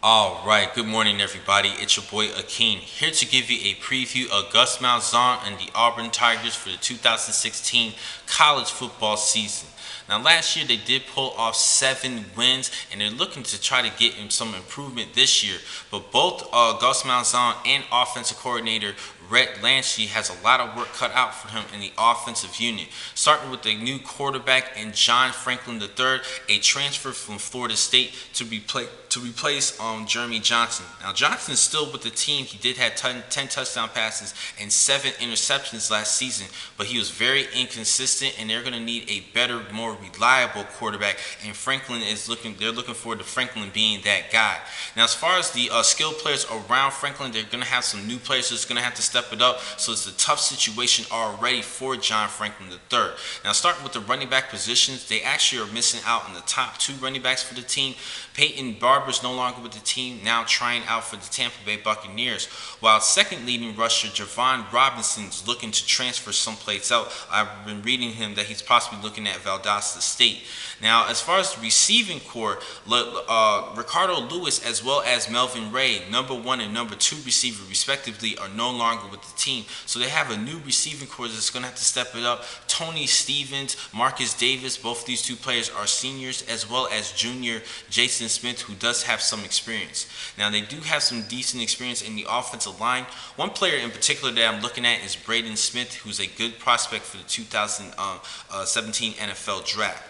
Alright, good morning everybody. It's your boy Akeem here to give you a preview of Gus Malzahn and the Auburn Tigers for the 2016 college football season. Now last year they did pull off 7 wins and they're looking to try to get some improvement this year. But both Gus Malzahn and offensive coordinator Rhett Lansky has a lot of work cut out for him in the offensive unit. Starting with the new quarterback and John Franklin III, a transfer from Florida State to replace Jeremy Johnson. Now Johnson is still with the team. He did have 10 touchdown passes and 7 interceptions last season, but he was very inconsistent, and they're going to need a better, more reliable quarterback. And they're looking forward to Franklin being that guy. Now, as far as the skilled players around Franklin, they're going to have some new players that's going to have to step it up. So it's a tough situation already for John Franklin III. Now, starting with the running back positions, they actually are missing out on the top 2 running backs for the team. Peyton Barber's no longer with the team, now trying out for the Tampa Bay Buccaneers, while second leading rusher Javon Robinson's looking to transfer someplace else. I've been reading him that he's possibly looking at Valdosta State. Now, as far as the receiving core, Ricardo Lewis as well as Melvin Ray, number 1 and number 2 receiver respectively, are no longer with the team. So they have a new receiving core that's going to have to step it up. Tony Stevens, Marcus Davis, both these 2 players are seniors, as well as junior Jason Smith, who does have some experience. Now, they do have some decent experience in the offensive line. One player in particular that I'm looking at is Braden Smith, who's a good prospect for the 2017 NFL Draft.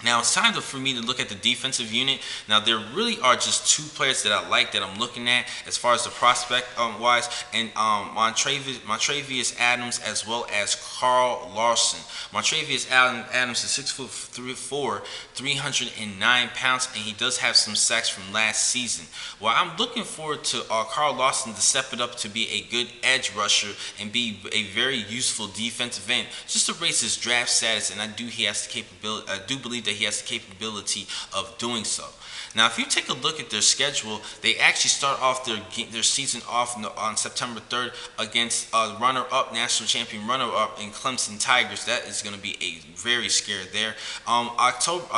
Now, it's time for me to look at the defensive unit. Now, there really are just 2 players that I like that I'm looking at as far as the prospect wise, and Montravius Adams as well as Carl Lawson. Montravius Adams is 6'4", 309 pounds, and he does have some sacks from last season. Well, I'm looking forward to Carl Lawson to step it up to be a good edge rusher and be a very useful defensive end, just to raise his draft status, and I do believe that he has the capability of doing so. Now, if you take a look at their schedule, they actually start off their season off on September 3rd against runner-up, national champion runner-up in Clemson Tigers. That is going to be a very scare there.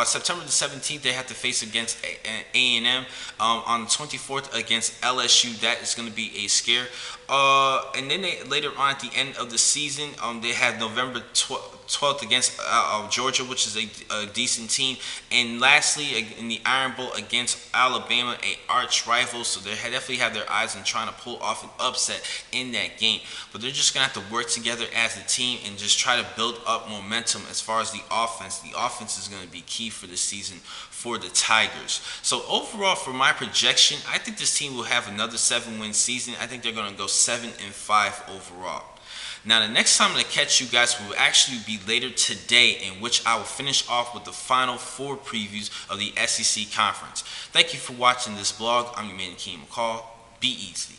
September the 17th, they have to face against A&M. On the 24th against LSU, that is going to be a scare. And then later on at the end of the season, they have November 12th against Georgia, which is a decent team. And lastly, in the Iron Bowl against Alabama, a arch rival. So they definitely have their eyes on trying to pull off an upset in that game. But they're just going to have to work together as a team and just try to build up momentum as far as the offense. The offense is going to be key for this season for the Tigers. So overall, for my projection, I think this team will have another 7-win season. I think they're going to go 7-5 overall. Now, the next time I'm going to catch you guys will actually be later today, in which I will finish off with the final 4 previews of the SEC Conference. Thank you for watching this vlog. I'm your man, Akeem McCall. Be easy.